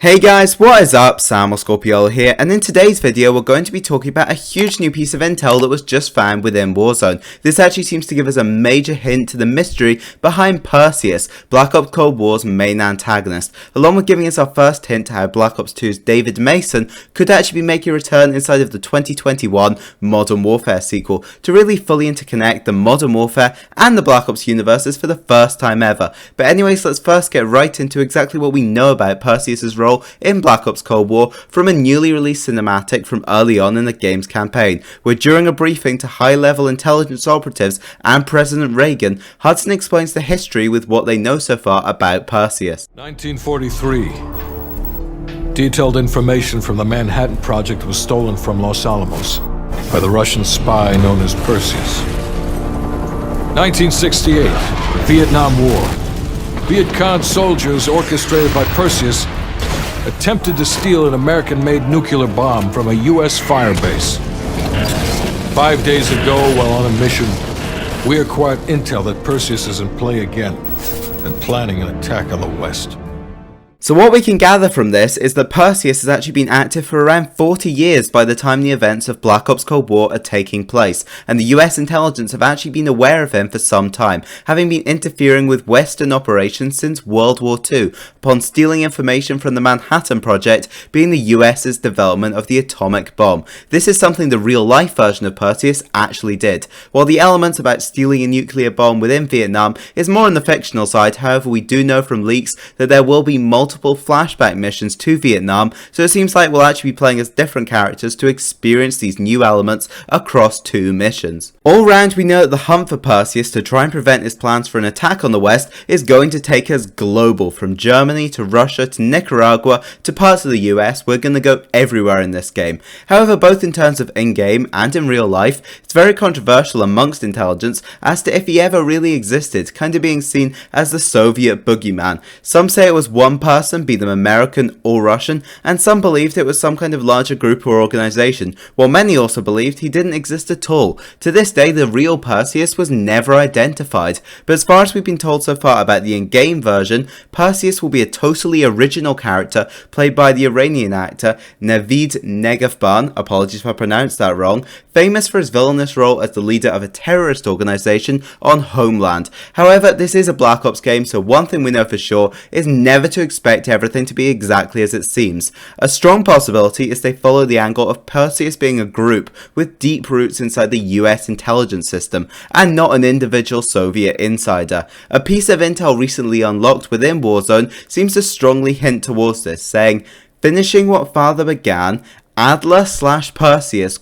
Hey guys, what is up? Sam or Scorpiolo here, and in today's video we're going to be talking about a huge new piece of intel that was just found within Warzone. This actually seems to give us a major hint to the mystery behind Perseus, Black Ops Cold War's main antagonist, along with giving us our first hint to how Black Ops 2's David Mason could actually be making a return inside of the 2021 Modern Warfare sequel to really fully interconnect the Modern Warfare and the Black Ops universes for the first time ever. But anyways, let's first get right into exactly what we know about Perseus's role in Black Ops Cold War from a newly released cinematic from early on in the game's campaign, where during a briefing to high-level intelligence operatives and President Reagan, Hudson explains the history with what they know so far about Perseus. 1943. Detailed information from the Manhattan Project was stolen from Los Alamos by the Russian spy known as Perseus. 1968. Vietnam War. Viet Cong soldiers orchestrated by Perseus attempted to steal an American-made nuclear bomb from a U.S. firebase. 5 days ago, while on a mission, we acquired intel that Perseus is in play again and planning an attack on the West. So what we can gather from this is that Perseus has actually been active for around 40 years by the time the events of Black Ops Cold War are taking place, and the US intelligence have actually been aware of him for some time, having been interfering with Western operations since World War II, upon stealing information from the Manhattan Project being the US's development of the atomic bomb. This is something the real-life version of Perseus actually did. While the elements about stealing a nuclear bomb within Vietnam is more on the fictional side, however we do know from leaks that there will be multiple flashback missions to Vietnam, so it seems like we'll actually be playing as different characters to experience these new elements across 2 missions. All round, we know that the hunt for Perseus to try and prevent his plans for an attack on the West is going to take us global. From Germany to Russia to Nicaragua to parts of the US, we're going to go everywhere in this game. However, both in terms of in-game and in real life, it's very controversial amongst intelligence as to if he ever really existed, kind of being seen as the Soviet boogeyman. Some say it was one person, be them American or Russian, and some believed it was some kind of larger group or organization, while many also believed he didn't exist at all. To this day, the real Perseus was never identified, but as far as we've been told so far about the in-game version, Perseus will be a totally original character played by the Iranian actor Navid Negafban, apologies if I pronounced that wrong, famous for his villainous role as the leader of a terrorist organization on Homeland. However, this is a Black Ops game, so one thing we know for sure is never to expect everything to be exactly as it seems. A strong possibility is they follow the angle of Perseus being a group with deep roots inside the US intelligence system, and not an individual Soviet insider. A piece of intel recently unlocked within Warzone seems to strongly hint towards this, saying, "Finishing what father began, ADLER/Perseus ?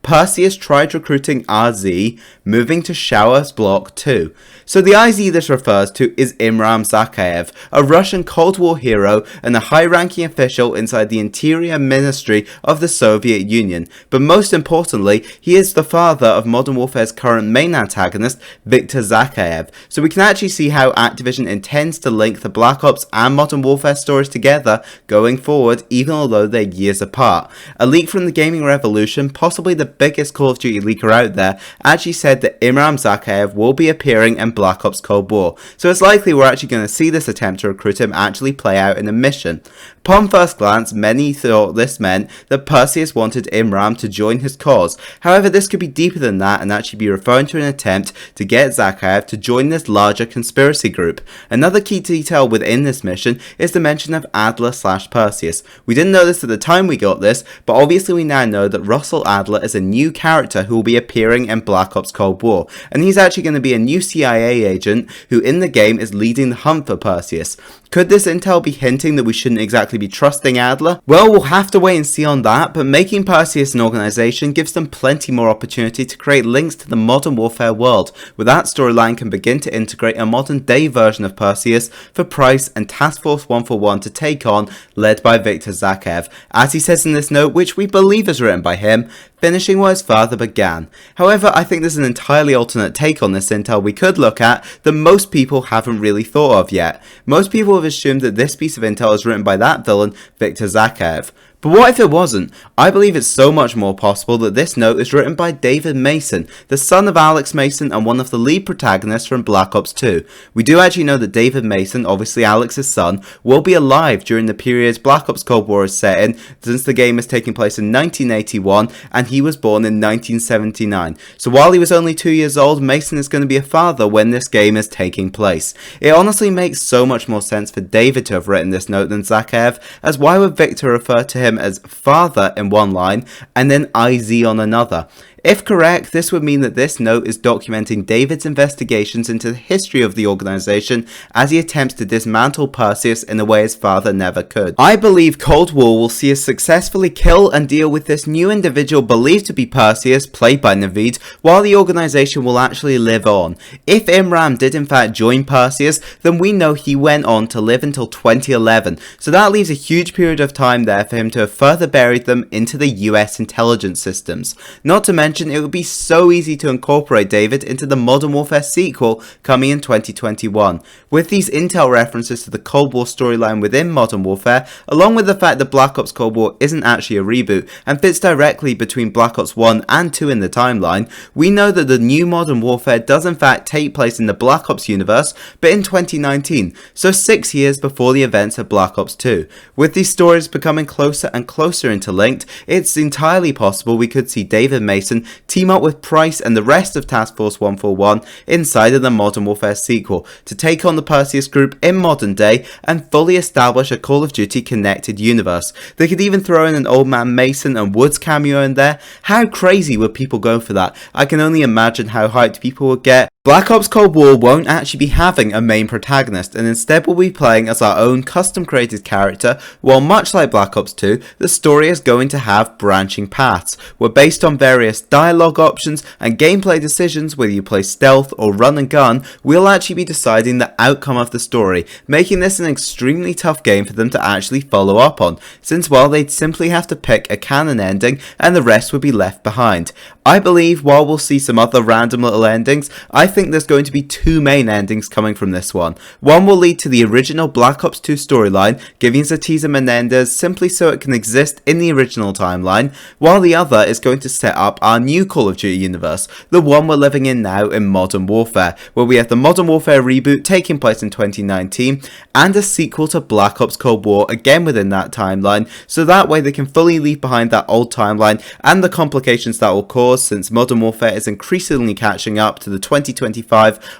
Perseus tried recruiting RZ, moving to Shower's Block 2. So the IZ this refers to is Imram ZAKHAEV, a Russian Cold War hero and a high-ranking official inside the Interior Ministry of the Soviet Union. But most importantly, he is the father of Modern Warfare's current main antagonist, Viktor ZAKHAEV. So we can actually see how Activision intends to link the Black Ops and Modern Warfare stories together going forward, even although they're years apart. A leak from the Gaming Revolution, possibly the biggest Call of Duty leaker out there, actually said that Imram ZAKHAEV will be appearing in Black Ops Cold War, so it's likely we're actually going to see this attempt to recruit him actually play out in a mission. Upon first glance, many thought this meant that Perseus wanted Imram to join his cause. However, this could be deeper than that and actually be referring to an attempt to get ZAKHAEV to join this larger conspiracy group. Another key detail within this mission is the mention of ADLER/Perseus. We didn't know this at the time we got this, but obviously we now know that Russell Adler is a new character who will be appearing in Black Ops Cold War, and he's actually going to be a new CIA agent who in the game is leading the hunt for Perseus. Could this intel be hinting that we shouldn't exactly be trusting Adler? Well, we'll have to wait and see on that, but making Perseus an organization gives them plenty more opportunity to create links to the Modern Warfare world, where that storyline can begin to integrate a modern day version of Perseus for Price and Task Force 141 to take on, led by Viktor ZAKHAEV. As he says in this note, which we believe is written by him, finishing what his father began. However, I think there's an entirely alternate take on this intel we could look at that most people haven't really thought of yet. Most people have assumed that this piece of intel is written by that villain, Viktor ZAKHAEV. But what if it wasn't? I believe it's so much more possible that this note is written by David Mason, the son of Alex Mason and one of the lead protagonists from Black Ops 2. We do actually know that David Mason, obviously Alex's son, will be alive during the period Black Ops Cold War is set in, since the game is taking place in 1981 and he was born in 1979. So while he was only 2 years old, Mason is going to be a father when this game is taking place. It honestly makes so much more sense for David to have written this note than ZAKHAEV, as why would Victor refer to him as father in one line and then IZ on another? If correct, this would mean that this note is documenting David's investigations into the history of the organization as he attempts to dismantle Perseus in a way his father never could. I believe Cold War will see us successfully kill and deal with this new individual believed to be Perseus, played by Naveed, while the organization will actually live on. If Imran did in fact join Perseus, then we know he went on to live until 2011, so that leaves a huge period of time there for him to have further buried them into the US intelligence systems. Not to mention, it would be so easy to incorporate David into the Modern Warfare sequel coming in 2021. With these intel references to the Cold War storyline within Modern Warfare, along with the fact that Black Ops Cold War isn't actually a reboot and fits directly between Black Ops 1 and 2 in the timeline, we know that the new Modern Warfare does in fact take place in the Black Ops universe, but in 2019, so 6 years before the events of Black Ops 2. With these stories becoming closer and closer interlinked, it's entirely possible we could see David Mason team up with Price and the rest of Task Force 141 inside of the Modern Warfare sequel to take on the Perseus group in modern day and fully establish a Call of Duty connected universe. They could even throw in an Old Man Mason and Woods cameo in there. How crazy would people go for that? I can only imagine how hyped people would get. Black Ops Cold War won't actually be having a main protagonist, and instead will be playing as our own custom created character, while much like Black Ops 2, the story is going to have branching paths, where based on various dialogue options and gameplay decisions, whether you play stealth or run and gun, we'll actually be deciding the outcome of the story, making this an extremely tough game for them to actually follow up on, since well they'd simply have to pick a canon ending and the rest would be left behind. I believe while we'll see some other random little endings, I think there's going to be two main endings coming from this one. One will lead to the original Black Ops 2 storyline, giving Zatiza Menendez simply so it can exist in the original timeline, while the other is going to set up our new Call of Duty universe, the one we're living in now in Modern Warfare, where we have the Modern Warfare reboot taking place in 2019, and a sequel to Black Ops Cold War again within that timeline, so that way they can fully leave behind that old timeline and the complications that will cause, since Modern Warfare is increasingly catching up to the 2025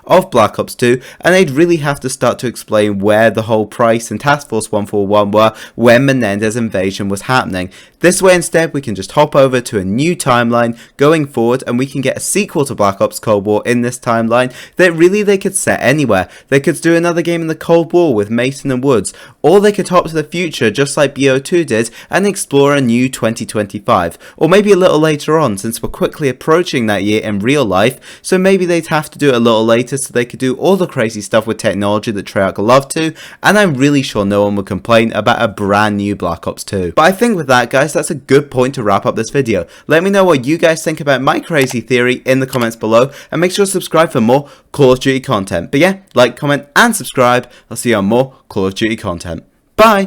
of Black Ops 2, and they'd really have to start to explain where the whole Price and Task Force 141 were when Menendez's invasion was happening. This way instead we can just hop over to a new timeline going forward, and we can get a sequel to Black Ops Cold War in this timeline that really they could set anywhere. They could do another game in the Cold War with Mason and Woods, or they could hop to the future just like BO2 did and explore a new 2025, or maybe a little later on, since we're quickly approaching that year in real life, so maybe they'd have to do it a little later so they could do all the crazy stuff with technology that Treyarch love to, and I'm really sure no one would complain about a brand new Black Ops 2. But I think with that guys, that's a good point to wrap up this video. Let me know what you guys think about my crazy theory in the comments below, and make sure to subscribe for more Call of Duty content. But yeah, like, comment and subscribe. I'll see you on more Call of Duty content. Bye!